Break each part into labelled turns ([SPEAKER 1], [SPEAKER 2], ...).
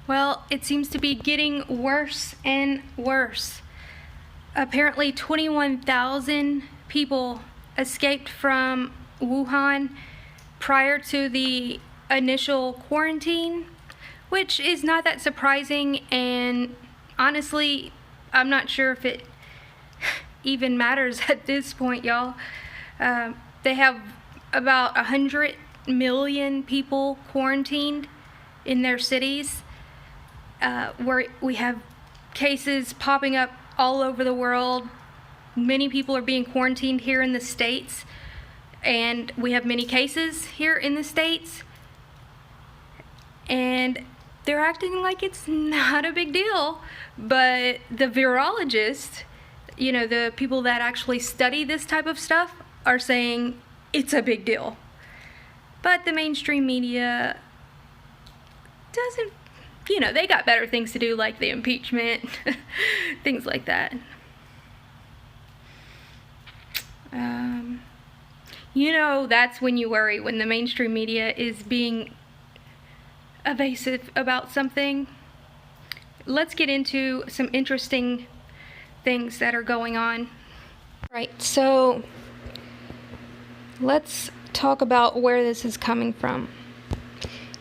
[SPEAKER 1] Well, it seems to be getting worse and worse. Apparently 21,000 people escaped from Wuhan prior to the initial quarantine, which is not that surprising, and honestly, I'm not sure if it even matters at this point, y'all. They have about 100 million people quarantined in their cities, where we have cases popping up all over the world. Many people are being quarantined here in the States, and we have many cases here in the States, and they're acting like it's not a big deal. But the virologists, the people that actually study this type of stuff, are saying it's a big deal. But the mainstream media doesn't, they got better things to do, like the impeachment, things like that. That's when you worry, when the mainstream media is being evasive about something. Let's get into some interesting things that are going on. Right, so let's talk about where this is coming from.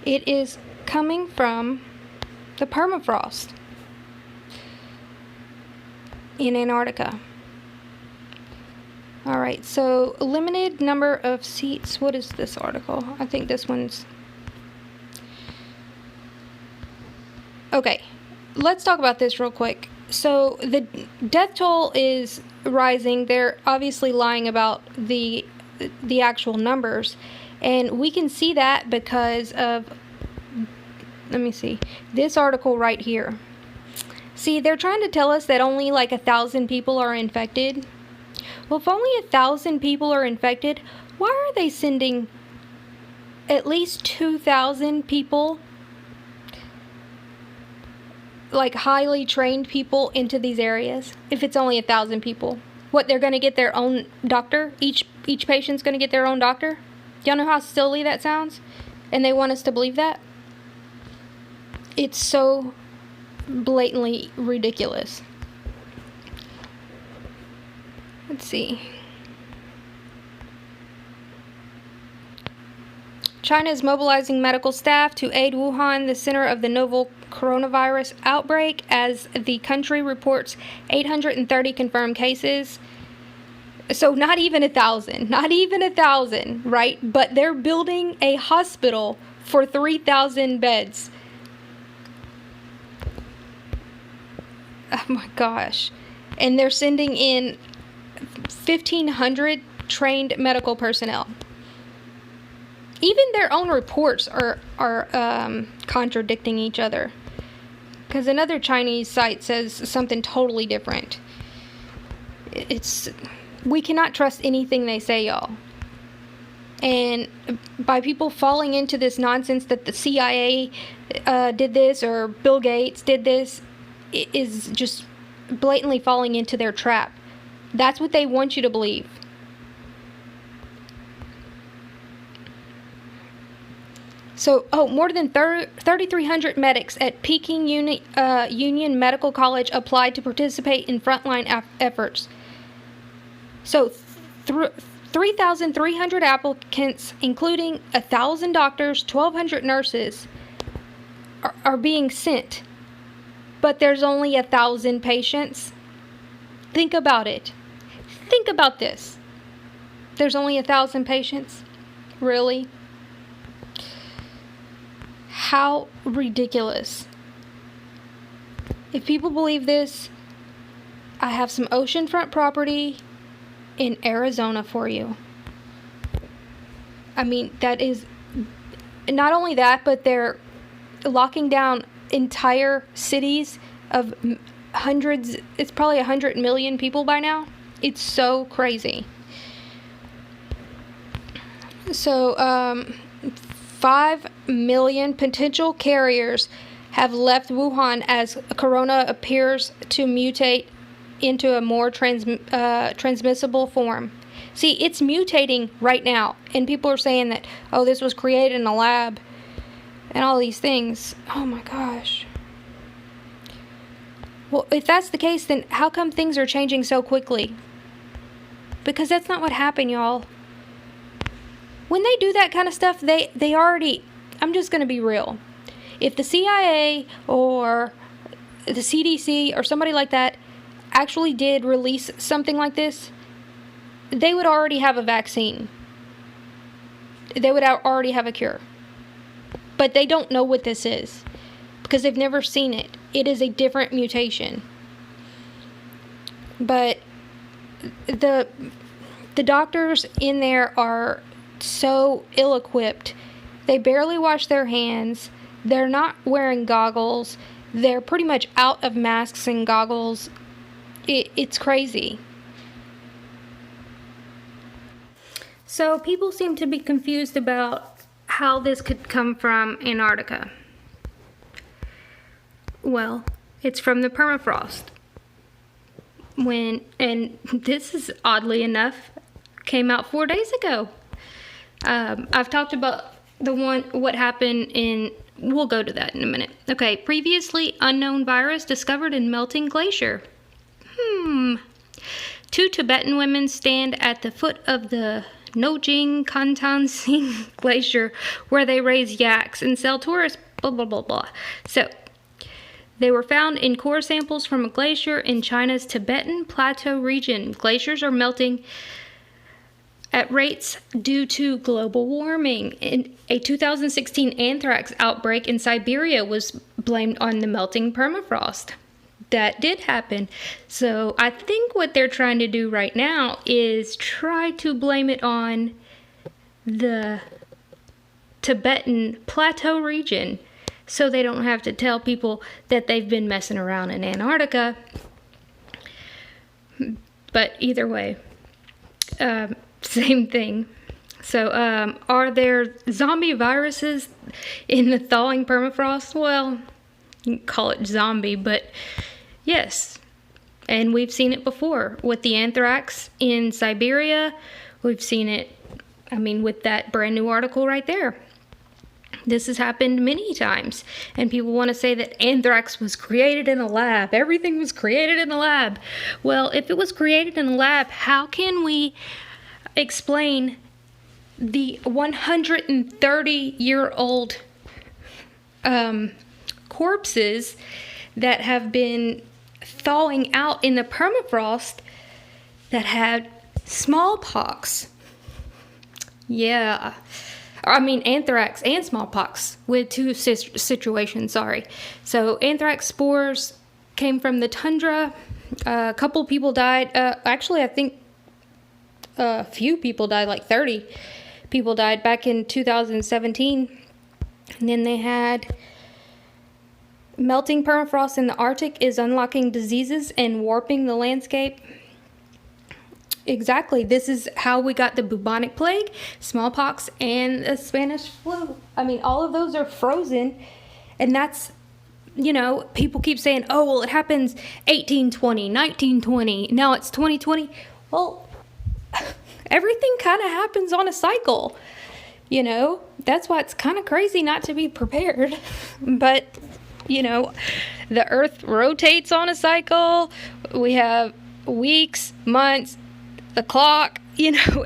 [SPEAKER 1] It is coming from the permafrost in Antarctica. All right, so limited number of seats. What is this article? I think this one's... Okay, let's talk about this real quick. So the death toll is rising. They're obviously lying about the actual numbers, and we can see that because of, let me see, this article right here. See, they're trying to tell us that only like 1,000 people are infected. Well, if only 1,000 people are infected, why are they sending at least 2,000 people, like highly trained people, into these areas if it's only 1,000 people? What, they're going to get their own doctor? Each patient's going to get their own doctor? Y'all know how silly that sounds? And they want us to believe that? It's so blatantly ridiculous. Let's see. China is mobilizing medical staff to aid Wuhan, the center of the novel coronavirus outbreak, as the country reports 830 confirmed cases. So not even 1,000, right? But they're building a hospital for 3,000 beds. Oh my gosh. And they're sending in 1,500 trained medical personnel. Even their own reports are contradicting each other, because another Chinese site says something totally different. We cannot trust anything they say, y'all. And by people falling into this nonsense that the CIA did this, or Bill Gates did this, it is just blatantly falling into their trap. That's what they want you to believe. So, more than 3,300 medics at Peking Union Medical College applied to participate in frontline efforts. So, 3,300 applicants, including 1,000 doctors, 1,200 nurses, are being sent. But there's only 1,000 patients. Think about it. Think about this. There's only 1,000 patients? Really? How ridiculous. If people believe this, I have some oceanfront property in Arizona for you. I mean, that is not only that, but they're locking down entire cities of hundreds. It's probably 100 million people by now. It's so crazy. So, 5 million potential carriers have left Wuhan as corona appears to mutate into a more transmissible form. See, it's mutating right now, and people are saying that, oh, this was created in a lab and all these things. Oh my gosh. Well, if that's the case, then how come things are changing so quickly? Because that's not what happened, y'all. When they do that kind of stuff, they already... I'm just going to be real. If the CIA or the CDC or somebody like that actually did release something like this, they would already have a vaccine. They would already have a cure. But they don't know what this is because they've never seen it. It is a different mutation. But the doctors in there are so ill-equipped. They barely wash their hands. They're not wearing goggles. They're pretty much out of masks and goggles. It's crazy. So people seem to be confused about how this could come from Antarctica. Well, it's from the permafrost. And this is, oddly enough, came out 4 days ago. I've talked about what happened in, we'll go to that in a minute. Okay, previously unknown virus discovered in melting glacier. 2 Tibetan women stand at the foot of the Nojing Kantansing Glacier where they raise yaks and sell tourists, blah, blah, blah, blah. So, they were found in core samples from a glacier in China's Tibetan Plateau region. Glaciers are melting at rates due to global warming. A 2016 anthrax outbreak in Siberia was blamed on the melting permafrost. That did happen. So I think what they're trying to do right now is try to blame it on the Tibetan Plateau region so they don't have to tell people that they've been messing around in Antarctica. But either way, same thing. So, are there zombie viruses in the thawing permafrost? Well, you can call it zombie, but yes. And we've seen it before with the anthrax in Siberia. We've seen it, with that brand new article right there. This has happened many times. And people want to say that anthrax was created in a lab. Everything was created in a lab. Well, if it was created in a lab, how can we explain the 130-year-old corpses that have been thawing out in the permafrost that had smallpox? Yeah. Anthrax and smallpox with 2 situations, sorry. So anthrax spores came from the tundra. A couple people died. Actually, I think a few people died, like 30 people died back in 2017. And then they had melting permafrost in the Arctic is unlocking diseases and warping the landscape. Exactly. This is how we got the bubonic plague, smallpox, and the Spanish flu. All of those are frozen. And that's, people keep saying, oh, well, it happens 1820, 1920. Now it's 2020. Well, everything kind of happens on a cycle. That's why it's kind of crazy not to be prepared. But, the earth rotates on a cycle. We have weeks, months, the clock,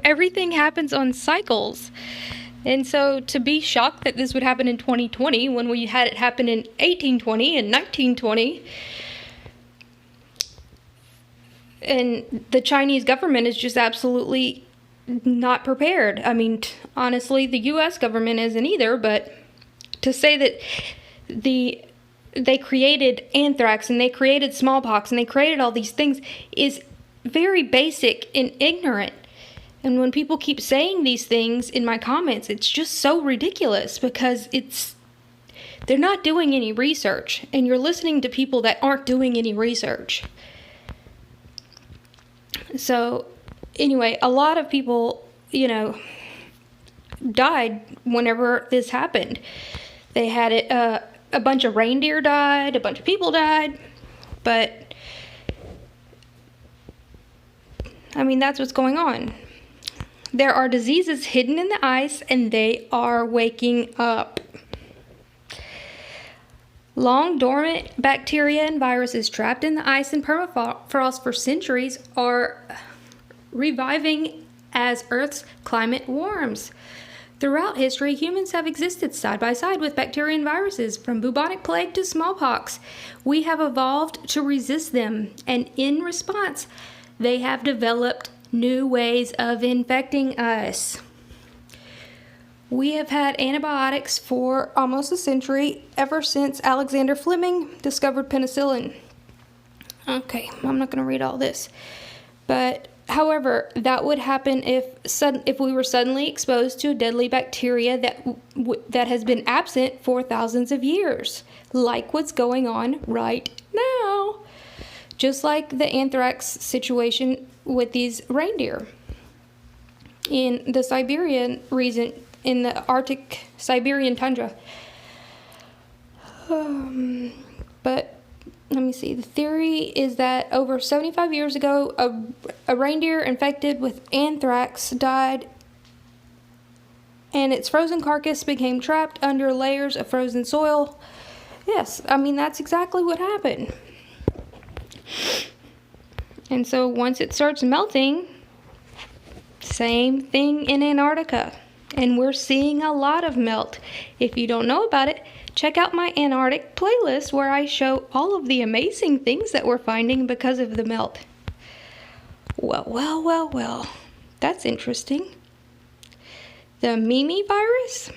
[SPEAKER 1] everything happens on cycles. And so to be shocked that this would happen in 2020 when we had it happen in 1820 and 1920, and the Chinese government is just absolutely not prepared. Honestly, the U.S. government isn't either, but to say that they created anthrax and they created smallpox and they created all these things is very basic and ignorant. And when people keep saying these things in my comments, it's just so ridiculous because they're not doing any research, and you're listening to people that aren't doing any research. So anyway, a lot of people, died whenever this happened. They had it, a bunch of reindeer died, a bunch of people died, but that's what's going on. There are diseases hidden in the ice, and they are waking up. Long dormant bacteria and viruses trapped in the ice and permafrost for centuries are reviving as Earth's climate warms. Throughout history, humans have existed side by side with bacteria and viruses, from bubonic plague to smallpox. We have evolved to resist them, and in response, they have developed new ways of infecting us. We have had antibiotics for almost a century, ever since Alexander Fleming discovered penicillin. Okay, I'm not going to read all this. But, however, that would happen if we were suddenly exposed to a deadly bacteria that has been absent for thousands of years, like what's going on right now. Just like the anthrax situation with these reindeer in the Siberian region, in the Arctic Siberian tundra. But let me see. The theory is that over 75 years ago, a reindeer infected with anthrax died, and its frozen carcass became trapped under layers of frozen soil. Yes, I mean, that's exactly what happened. And so once it starts melting, same thing in Antarctica. And we're seeing a lot of melt. If you don't know about it, check out my Antarctic playlist where I show all of the amazing things that we're finding because of the melt. Well. That's interesting. The Mimi virus?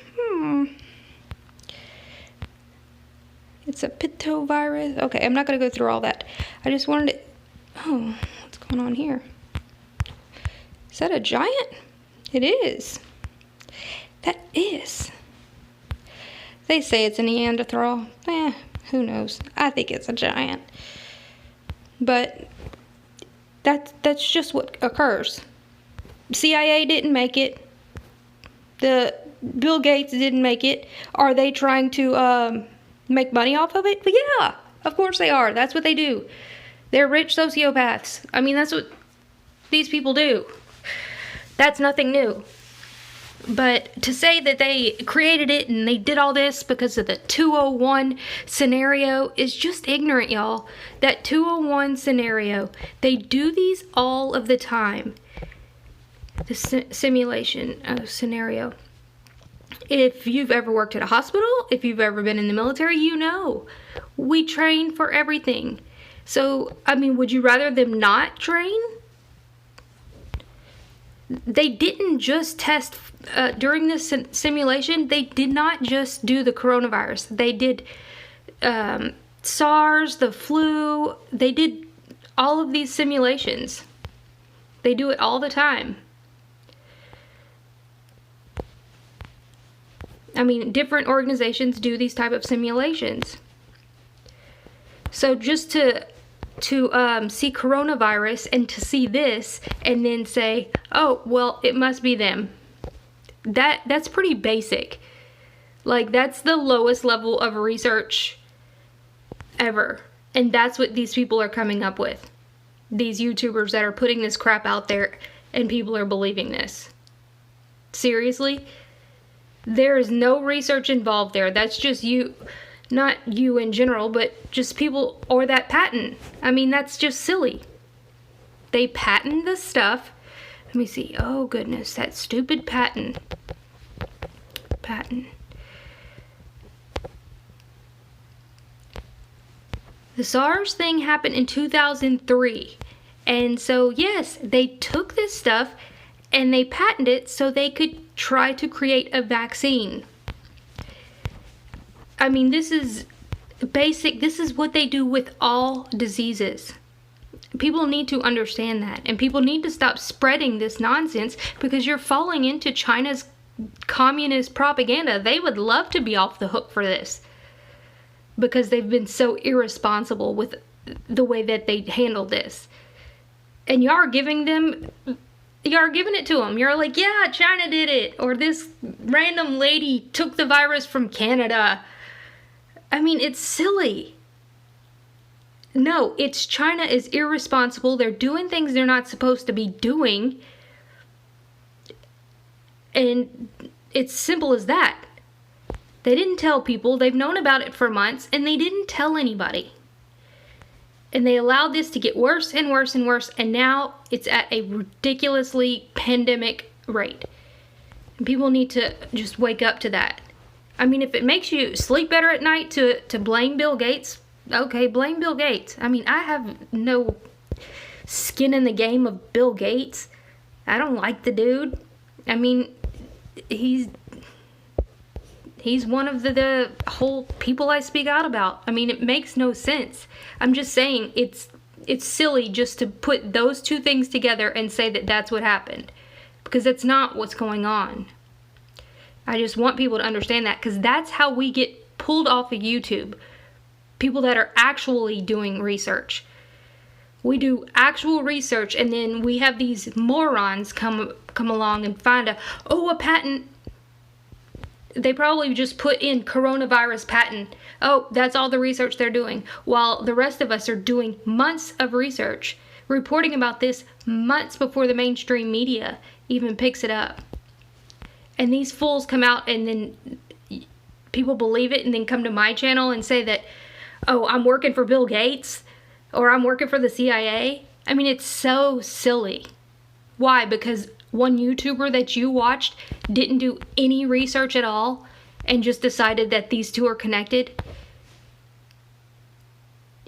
[SPEAKER 1] It's a pitovirus. Okay, I'm not going to go through all that. I just wanted to... Oh, what's going on here? Is that a giant? It is. That is. They say it's a Neanderthal. Who knows? I think it's a giant. But that's just what occurs. CIA didn't make it. The Bill Gates didn't make it. Are they trying to make money off of it? But yeah, of course they are. That's what they do. They're rich sociopaths. I mean, that's what these people do. That's nothing new. But to say that they created it and they did all this because of the 201 scenario is just ignorant, y'all. That 201 scenario, they do these all of the time. The simulation scenario. If you've ever worked at a hospital, if you've ever been in the military, you know. We train for everything. So, I mean, would you rather them not train? They didn't just test, during this simulation, they did not just do the coronavirus. They did SARS, the flu, they did all of these simulations. They do it all the time. I mean, different organizations do these type of simulations. So just to see coronavirus and to see this and then say, oh, well, it must be them. That's pretty basic. Like, that's the lowest level of research ever. And that's what these people are coming up with. These YouTubers that are putting this crap out there and people are believing this. Seriously? There is no research involved there. That's just you. Not you in general, but just people, or that patent. I mean, that's just silly. They patent the stuff. Let me see. Oh, goodness. That stupid patent. The SARS thing happened in 2003. And so, yes, they took this stuff and they patented it so they could try to create a vaccine. I mean, this is basic. This is what they do with all diseases. People need to understand that. And people need to stop spreading this nonsense because you're falling into China's communist propaganda. They would love to be off the hook for this because they've been so irresponsible with the way that they handled this. And y'all are giving it to them. You're like, yeah, China did it. Or this random lady took the virus from Canada. I mean, it's silly. No, it's China is irresponsible. They're doing things they're not supposed to be doing. And it's simple as that. They didn't tell people. They've known about it for months, and they didn't tell anybody. And they allowed this to get worse and worse and worse, and now it's at a ridiculously pandemic rate. And people need to just wake up to that. I mean, if it makes you sleep better at night to blame Bill Gates, okay, blame Bill Gates. I mean, I have no skin in the game of Bill Gates. I don't like the dude. I mean, he's one of the whole people I speak out about. I mean, it makes no sense. I'm just saying it's silly just to put those two things together and say that that's what happened, because that's not what's going on. I just want people to understand that, because that's how we get pulled off of YouTube. People that are actually doing research. We do actual research, and then we have these morons come along and find a patent. They probably just put in coronavirus patent. Oh, that's all the research they're doing. While the rest of us are doing months of research, reporting about this months before the mainstream media even picks it up. And these fools come out, and then people believe it, and then come to my channel and say that, oh, I'm working for Bill Gates, or I'm working for the CIA. I mean, it's so silly. Why? Because one YouTuber that you watched didn't do any research at all and just decided that these two are connected.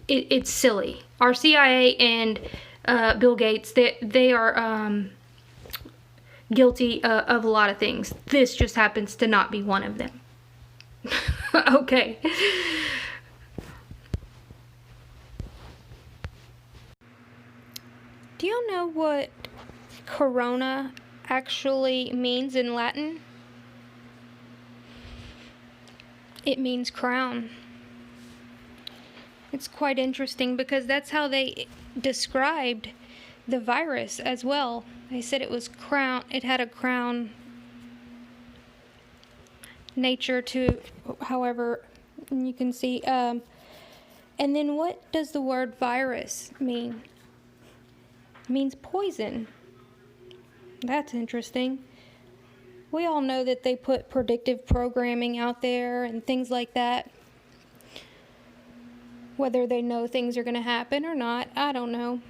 [SPEAKER 1] It's silly. Our CIA and Bill Gates, they are guilty of a lot of things. This just happens to not be one of them. Okay. Do you know what corona actually means in Latin? It means crown. It's quite interesting, because that's how they described the virus as well. They said it was crown. It had a crown nature to, however, you can see. And then what does the word virus mean? It means poison. That's interesting. We all know that they put predictive programming out there and things like that. Whether they know things are going to happen or not, I don't know.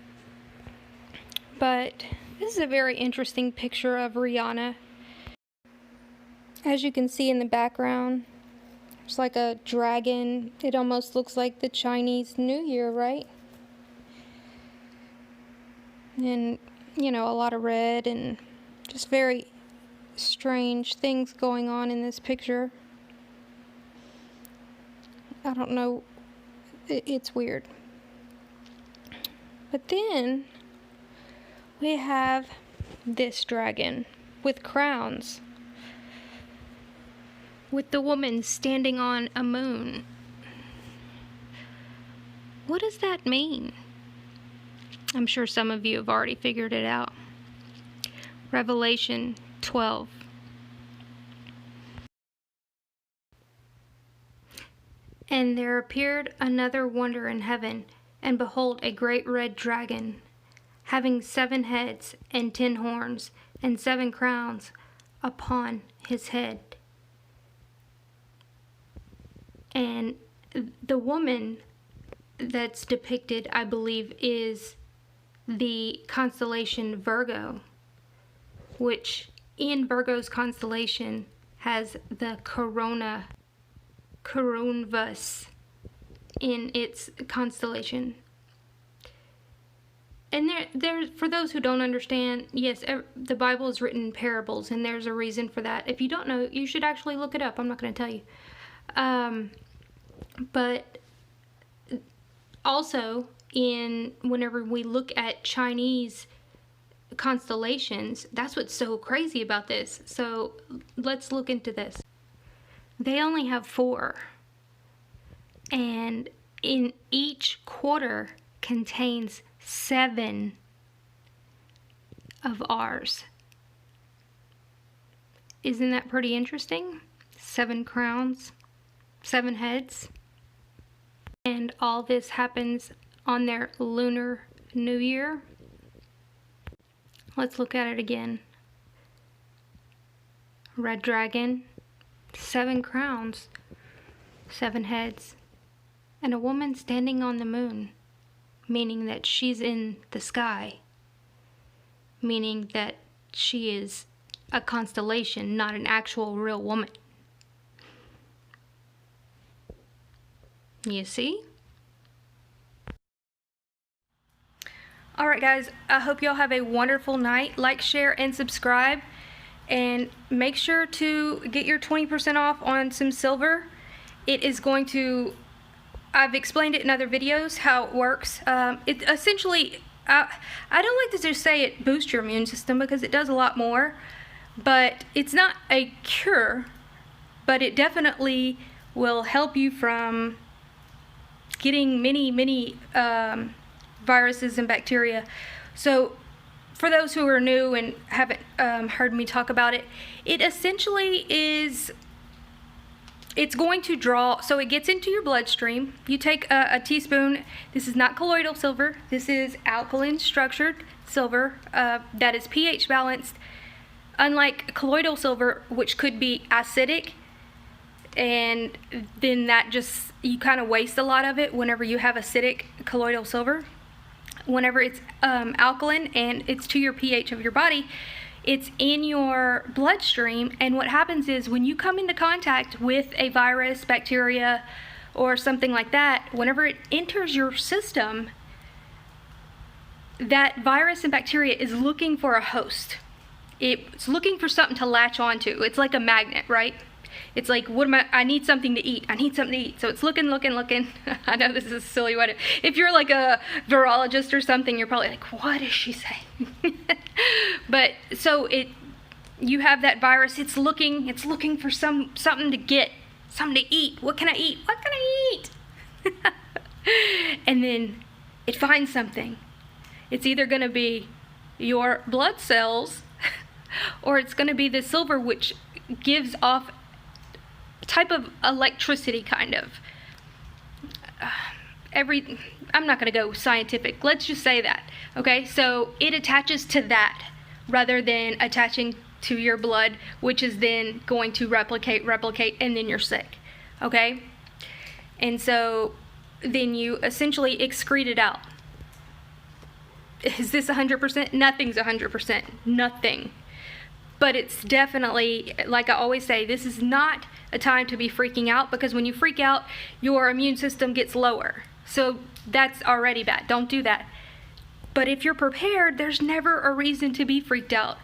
[SPEAKER 1] But this is a very interesting picture of Rihanna. As you can see in the background, it's like a dragon. It almost looks like the Chinese New Year, right? And, you know, a lot of red and just very strange things going on in this picture. I don't know. It's weird. But then we have this dragon with crowns, with the woman standing on a moon. What does that mean? I'm sure some of you have already figured it out. Revelation 12. And there appeared another wonder in heaven, and behold, a great red dragon, having 7 heads and 10 horns, and 7 crowns upon his head. And the woman that's depicted, I believe, is the constellation Virgo, which in Virgo's constellation has the coronavirus in its constellation. And there, for those who don't understand, yes, the Bible is written in parables, and there's a reason for that. If you don't know, you should actually look it up. I'm not going to tell you. But also, whenever we look at Chinese constellations, that's what's so crazy about this. So let's look into this. They only have 4, and in each quarter contains 7 of ours. Isn't that pretty interesting? 7 crowns, 7 heads. And all this happens on their Lunar New Year. Let's look at it again. Red dragon, 7 crowns, 7 heads, and a woman standing on the moon, meaning that she's in the sky, meaning that she is a constellation, not an actual real woman. You see? Alright guys, I hope y'all have a wonderful night. Like, share, and subscribe. And make sure to get your 20% off on some silver. It is going to, I've explained it in other videos how it works. It essentially, I don't like to just say it boosts your immune system because it does a lot more. But it's not a cure, but it definitely will help you from getting many viruses and bacteria. So for those who are new and haven't heard me talk about it, it essentially is, it's going to draw, so it gets into your bloodstream. You take a teaspoon, this is not colloidal silver, this is alkaline structured silver that is pH balanced. Unlike colloidal silver, which could be acidic, and then that just, you kind of waste a lot of it whenever you have acidic colloidal silver. Whenever it's alkaline and it's to your pH of your body, it's in your bloodstream, and what happens is when you come into contact with a virus, bacteria, or something like that, whenever it enters your system, that virus and bacteria is looking for a host. It's looking for something to latch onto. It's like a magnet, right? It's like, I need something to eat. I need something to eat. So it's looking. I know this is a silly way to, if you're like a virologist or something, you're probably like, what is she saying? But so you have that virus, it's looking for something to get, something to eat. What can I eat? What can I eat? And then it finds something. It's either going to be your blood cells or it's going to be the silver, which gives off a type of electricity, kind of. I'm not going to go scientific. Let's just say that. Okay, so it attaches to that rather than attaching to your blood, which is then going to replicate, and then you're sick. Okay? And so then you essentially excrete it out. Is this 100%? Nothing's 100%. Nothing. But it's definitely, like I always say, this is not a time to be freaking out, because when you freak out, your immune system gets lower. So that's already bad. Don't do that. But if you're prepared, there's never a reason to be freaked out.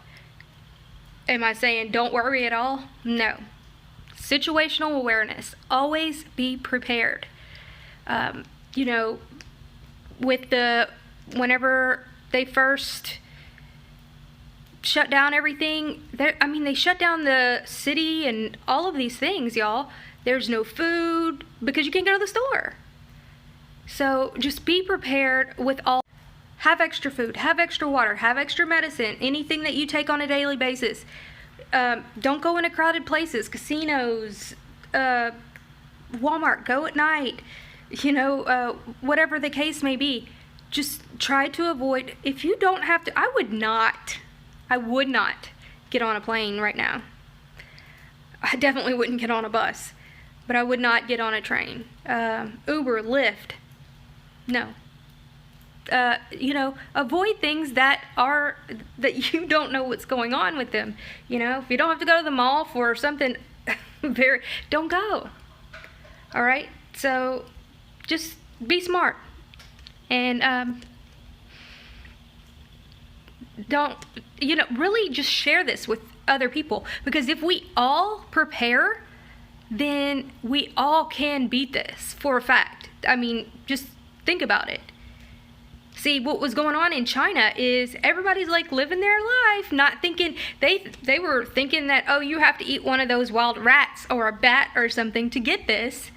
[SPEAKER 1] Am I saying don't worry at all? No. Situational awareness. Always be prepared. You know, with whenever they first shut down everything, they shut down the city and all of these things, y'all. There's no food because you can't go to the store. So just be prepared with all. Have extra food, have extra water, have extra medicine, anything that you take on a daily basis. Don't go into crowded places, casinos, Walmart, go at night, you know, whatever the case may be. Just try to avoid, if you don't have to, I would not get on a plane right now. I definitely wouldn't get on a bus, but I would not get on a train. Uber, Lyft, no. You know, avoid things that you don't know what's going on with them. You know, if you don't have to go to the mall for something don't go. All right? So just be smart. And don't, you know, really just share this with other people, because if we all prepare, then we all can beat this for a fact. I mean, just think about it. See, what was going on in China is everybody's like living their life, not thinking, they were thinking that, oh, you have to eat one of those wild rats or a bat or something to get this,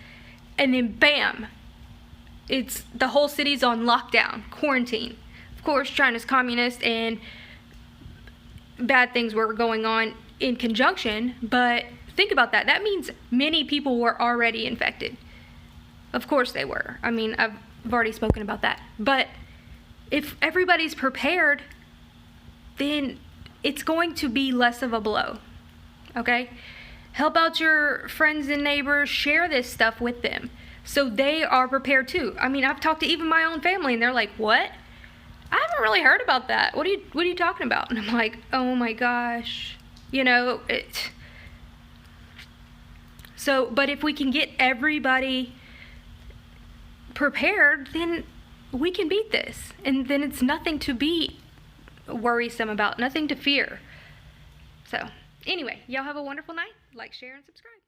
[SPEAKER 1] and then bam, it's the whole city's on lockdown, quarantine. Of course, China's communist and bad things were going on in conjunction, but think about that. That means many people were already infected. Of course they were. I mean, I've already spoken about that. But if everybody's prepared, then it's going to be less of a blow. Okay? Help out your friends and neighbors. Share this stuff with them so they are prepared too. I mean, I've talked to even my own family, and they're like, "What? I haven't really heard about that. What are you talking about?" And I'm like, "Oh my gosh." You know, so, but if we can get everybody prepared, then we can beat this. And then it's nothing to be worrisome about, nothing to fear. So, anyway, y'all have a wonderful night. Like, share, and subscribe.